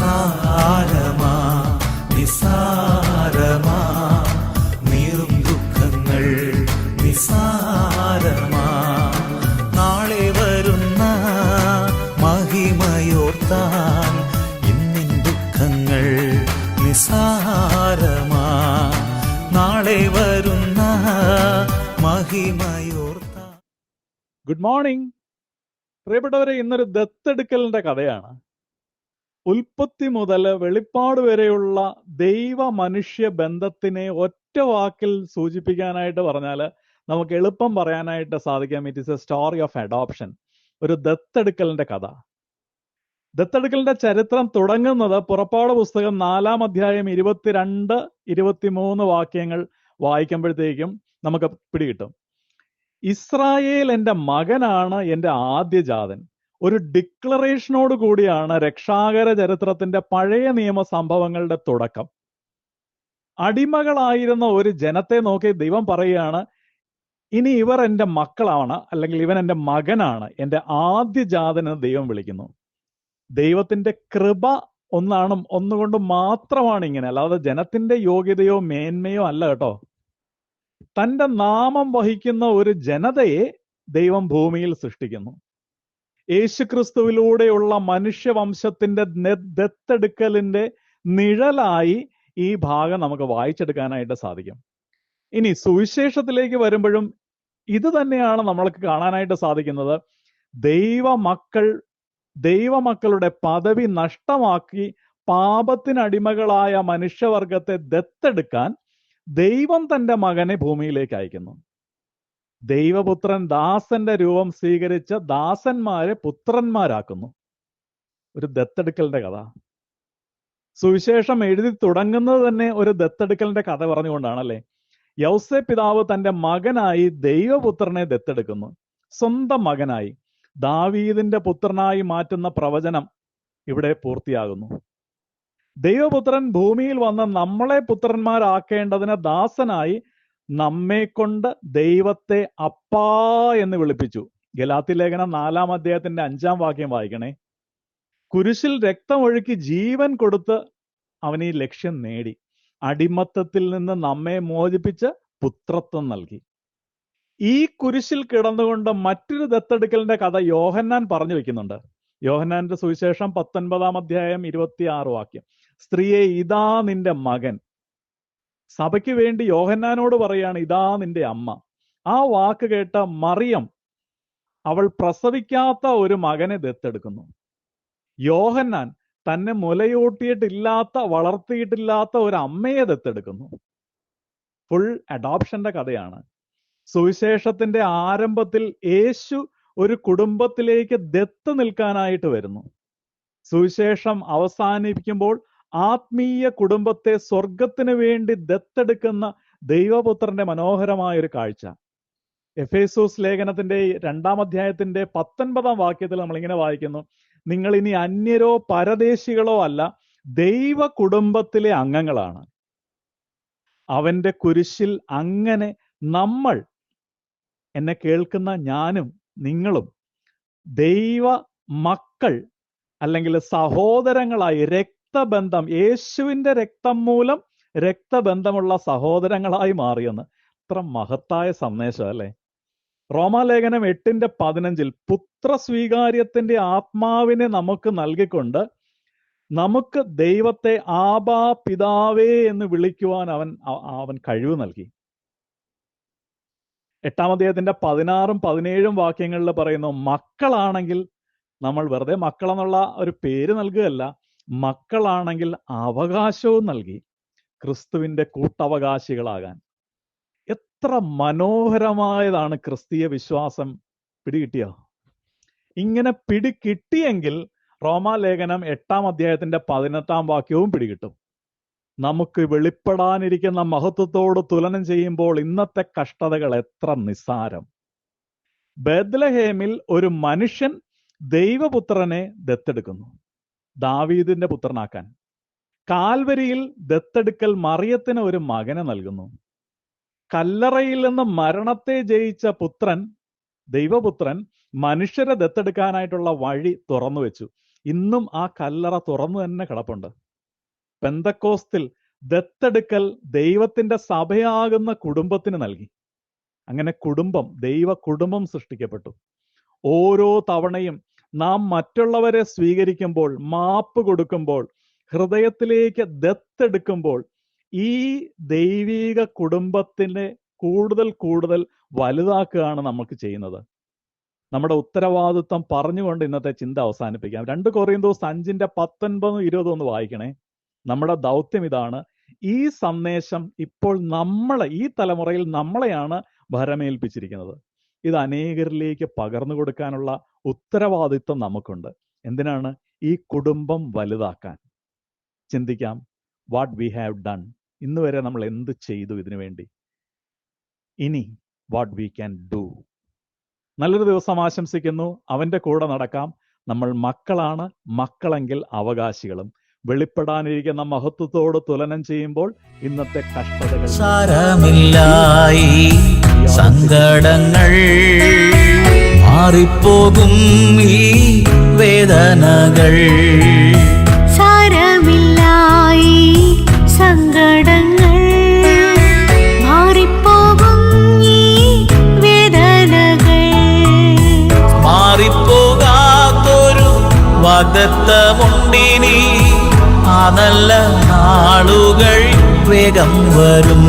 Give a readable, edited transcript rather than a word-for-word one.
നിസാരമാ നിസാരമാ നീറും ദുഃഖങ്ങൾ നിസാരമാ. നാളെ വരുന്ന മഹിമയോർത്താൽ ഇന്നിൻ ദുഃഖങ്ങൾ നിസാരമാ. നാളെ വരുന്ന മഹിമയോർത്താൽ. ഗുഡ് മോർണിംഗ് പ്രിയപ്പെട്ടവരെ, ഇന്നൊരു ദത്തെടുക്കലിന്റെ കഥയാണ്. ഉൽപ്പത്തി മുതൽ വെളിപ്പാട് വരെയുള്ള ദൈവ മനുഷ്യ ബന്ധത്തിനെ ഒറ്റ വാക്കിൽ സൂചിപ്പിക്കാനായിട്ട് പറഞ്ഞാൽ നമുക്ക് എളുപ്പം പറയാനായിട്ട് സാധിക്കാം. It is a story of adoption, ഒരു ദത്തെടുക്കലിന്റെ കഥ. ദത്തെടുക്കലിന്റെ ചരിത്രം തുടങ്ങുന്നത് പുറപ്പാട് പുസ്തകം 4-ാം അധ്യായം 22-23 വാക്യങ്ങൾ വായിക്കുമ്പോഴത്തേക്കും നമുക്ക് പിടികിട്ടും. ഇസ്രായേൽ എൻ്റെ മകനാണ്, എൻ്റെ ആദ്യജാതൻ. ഒരു ഡിക്ലറേഷനോട് കൂടിയാണ് രക്ഷാകര ചരിത്രത്തിന്റെ പഴയ നിയമ സംഭവങ്ങളുടെ തുടക്കം. അടിമകളായിരുന്ന ഒരു ജനത്തെ നോക്കി ദൈവം പറയുകയാണ്, ഇനി ഇവർ എൻ്റെ മക്കളാണ്, അല്ലെങ്കിൽ ഇവൻ എൻ്റെ മകനാണ്, എൻ്റെ ആദ്യജാതൻ എന്ന് ദൈവം വിളിക്കുന്നു. ദൈവത്തിന്റെ കൃപ ഒന്നുകൊണ്ട് മാത്രമാണ് ഇങ്ങനെ, അല്ലാതെ ജനത്തിന്റെ യോഗ്യതയോ മേന്മയോ അല്ല കേട്ടോ. തന്റെ നാമം വഹിക്കുന്ന ഒരു ജനതയെ ദൈവം ഭൂമിയിൽ സൃഷ്ടിക്കുന്നു. യേശുക്രിസ്തുവിലൂടെയുള്ള മനുഷ്യവംശത്തിന്റെ ദത്തെടുക്കലിന്റെ നിഴലായി ഈ ഭാഗം നമുക്ക് വായിച്ചെടുക്കാനായിട്ട് സാധിക്കും. ഇനി സുവിശേഷത്തിലേക്ക് വരുമ്പോഴും ഇത് തന്നെയാണ് നമ്മൾക്ക് കാണാനായിട്ട് സാധിക്കുന്നത്. ദൈവമക്കളുടെ പദവി നഷ്ടമാക്കി പാപത്തിനടിമകളായ മനുഷ്യവർഗത്തെ ദത്തെടുക്കാൻ ദൈവം തന്റെ മകനെ ഭൂമിയിലേക്ക് അയക്കുന്നു. ദൈവപുത്രൻ ദാസന്റെ രൂപം സ്വീകരിച്ച് ദാസന്മാരെ പുത്രന്മാരാക്കുന്നു. ഒരു ദത്തെടുക്കലിന്റെ കഥ. സുവിശേഷം എഴുതി തുടങ്ങുന്നത് തന്നെ ഒരു ദത്തെടുക്കലിന്റെ കഥ പറഞ്ഞുകൊണ്ടാണല്ലേ. യൗസേപ്പ് പിതാവ് തന്റെ മകനായി ദൈവപുത്രനെ ദത്തെടുക്കുന്നു. സ്വന്തം മകനായി ദാവീദിന്റെ പുത്രനായി മാറ്റുന്ന പ്രവചനം ഇവിടെ പൂർത്തിയാകുന്നു. ദൈവപുത്രൻ ഭൂമിയിൽ വന്ന് നമ്മളെ പുത്രന്മാരാക്കേണ്ടതിന് ദാസനായി നമ്മെ കൊണ്ട് ദൈവത്തെ അപ്പാ എന്ന് വിളിപ്പിച്ചു. ഗലാത്യ ലേഖനം 4-ാം അധ്യായത്തിന്റെ 5-ാം വാക്യം വായിക്കണേ. കുരിശിൽ രക്തമൊഴുക്കി ജീവൻ കൊടുത്ത് അവൻ ഈ ലക്ഷ്യം നേടി. അടിമത്തത്തിൽ നിന്ന് നമ്മെ മോചിപ്പിച്ച് പുത്രത്വം നൽകി. ഈ കുരിശിൽ കിടന്നുകൊണ്ട് മറ്റൊരു ദത്തെടുക്കലിന്റെ കഥ യോഹന്നാൻ പറഞ്ഞു വെക്കുന്നുണ്ട്. യോഹന്നാന്റെ സുവിശേഷം 19-ാം അധ്യായം 26 വാക്യം. സ്ത്രീയെ, ഇതാ നിന്റെ മകൻ. സഭയ്ക്ക് വേണ്ടി യോഹന്നാനോട് പറയാണ്, ഇതാ നിന്റെ അമ്മ. ആ വാക്ക് കേട്ട മറിയം അവൾ പ്രസവിക്കാത്ത ഒരു മകനെ ദത്തെടുക്കുന്നു. യോഹന്നാൻ തന്നെ വളർത്തിയിട്ടില്ലാത്ത ഒരു അമ്മയെ ദത്തെടുക്കുന്നു. ഫുൾ അഡോപ്ഷന്റെ കഥയാണ്. സുവിശേഷത്തിന്റെ ആരംഭത്തിൽ യേശു ഒരു കുടുംബത്തിലേക്ക് ദത്ത് നിൽക്കാനായിട്ട് വരുന്നു. സുവിശേഷം അവസാനിപ്പിക്കുമ്പോൾ ആത്മീയ കുടുംബത്തെ സ്വർഗത്തിന് വേണ്ടി ദത്തെടുക്കുന്ന ദൈവപുത്രന്റെ മനോഹരമായ ഒരു കാഴ്ച. എഫേസോസ് ലേഖനത്തിന്റെ 2-ാം അധ്യായത്തിന്റെ 19-ാം വാക്യത്തിൽ നമ്മൾ ഇങ്ങനെ വായിക്കുന്നു, നിങ്ങൾ ഇനി അന്യരോ പരദേശികളോ അല്ല, ദൈവ കുടുംബത്തിലെ അംഗങ്ങളാണ്. അവന്റെ കുരിശിൽ അങ്ങനെ നമ്മൾ, എന്നെ കേൾക്കുന്ന ഞാനും നിങ്ങളും ദൈവ മക്കൾ അല്ലെങ്കിൽ സഹോദരങ്ങളായി രക്തബന്ധം, യേശുവിന്റെ രക്തം മൂലം രക്തബന്ധമുള്ള സഹോദരങ്ങളായി മാറിയെന്ന്. ഇത്ര മഹത്തായ സന്ദേശം അല്ലേ. റോമാലേഖനം 8-15 പുത്രസ്വീകാര്യത്തിന്റെ ആത്മാവിനെ നമുക്ക് നൽകിക്കൊണ്ട് നമുക്ക് ദൈവത്തെ ആബാ പിതാവേ എന്ന് വിളിക്കുവാൻ അവൻ കഴിവ് നൽകി. 8-ാം അധ്യായത്തിന്റെ 16-17 വാക്യങ്ങളിൽ പറയുന്നു, മക്കളാണെങ്കിൽ നമ്മൾ വെറുതെ മക്കളെന്നുള്ള ഒരു പേര് നൽകുകയല്ല, മക്കളാണെങ്കിൽ അവകാശവും നൽകി ക്രിസ്തുവിന്റെ കൂട്ടവകാശികളാകാൻ. എത്ര മനോഹരമായതാണ് ക്രിസ്തീയ വിശ്വാസം. പിടികിട്ടിയോ? ഇങ്ങനെ പിടികിട്ടിയെങ്കിൽ റോമാലേഖനം 8-ാം അധ്യായത്തിന്റെ 18-ാം വാക്യവും പിടികിട്ടും. നമുക്ക് വെളിപ്പെടാനിരിക്കുന്ന മഹത്വത്തോട് തുലനം ചെയ്യുമ്പോൾ ഇന്നത്തെ കഷ്ടതകൾ എത്ര നിസ്സാരം. ബേത്ലഹേമിൽ ഒരു മനുഷ്യൻ ദൈവപുത്രനെ ദത്തെടുക്കുന്നു, ദാവീദിന്റെ പുത്രനാക്കാൻ. കാൽവരിയിൽ ദത്തെടുക്കൽ മറിയത്തിന് ഒരു മകനെ നൽകുന്നു. കല്ലറയിൽ നിന്ന് മരണത്തെ ജയിച്ച ദൈവപുത്രൻ മനുഷ്യരെ ദത്തെടുക്കാനായിട്ടുള്ള വഴി തുറന്നു വെച്ചു. ഇന്നും ആ കല്ലറ തുറന്നു തന്നെ കിടപ്പുണ്ട്. പെന്തക്കോസ്തിൽ ദത്തെടുക്കൽ ദൈവത്തിന്റെ സഭയാകുന്ന കുടുംബത്തിന് നൽകി. അങ്ങനെ കുടുംബം, ദൈവ കുടുംബം സൃഷ്ടിക്കപ്പെട്ടു. ഓരോ തവണയും നാം മറ്റുള്ളവരെ സ്വീകരിക്കുമ്പോൾ, മാപ്പ് കൊടുക്കുമ്പോൾ, ഹൃദയത്തിലേക്ക് ദത്തെടുക്കുമ്പോൾ ഈ ദൈവീക കുടുംബത്തിനെ കൂടുതൽ കൂടുതൽ വലുതാക്കുകയാണ് നമുക്ക് ചെയ്യുന്നത്. നമ്മുടെ ഉത്തരവാദിത്വം പറഞ്ഞുകൊണ്ട് ഇന്നത്തെ ചിന്ത അവസാനിപ്പിക്കാം. 2 കൊറിന്തോസ് 5:19-20 ഒന്ന് വായിക്കണേ. നമ്മുടെ ദൗത്യം ഇതാണ്. ഈ സന്ദേശം ഇപ്പോൾ ഈ തലമുറയിൽ നമ്മളെയാണ് ഭരമേൽപ്പിച്ചിരിക്കുന്നത്. ഇത് അനേകരിലേക്ക് പകർന്നു കൊടുക്കാനുള്ള ഉത്തരവാദിത്വം നമുക്കുണ്ട്. എന്തിനാണ്? ഈ കുടുംബം വലുതാക്കാൻ. ചിന്തിക്കാം, വാട്ട് വി ഹാവ് ഡൺ. ഇന്ന് വരെ നമ്മൾ എന്ത് ചെയ്തു ഇതിനു വേണ്ടി? ഇനി വാട്ട് വി ക്യാൻ ഡു. നല്ലൊരു ദിവസം ആശംസിക്കുന്നു. അവന്റെ കൂടെ നടക്കാം. നമ്മൾ മക്കളാണ്, മക്കളെങ്കിൽ അവകാശികളും. വെളിപ്പെടാനിരിക്കുന്ന മഹത്വത്തോട് തുലനം ചെയ്യുമ്പോൾ ഇന്നത്തെ കഷ്ടതകൾ സാരമില്ലായി, സങ്കടങ്ങൾ മാറിപ്പോകും, ഈ വേദനകൾ സാരമില്ലായി, സങ്കടങ്ങൾ മാറിപ്പോകും, ഈ വേദനകൾ മാറിപ്പോകാത്തൊരു വാഗ്ദത്തമുണ്ടിനി. ആ നല്ല നാളുകൾ വേഗം വരും.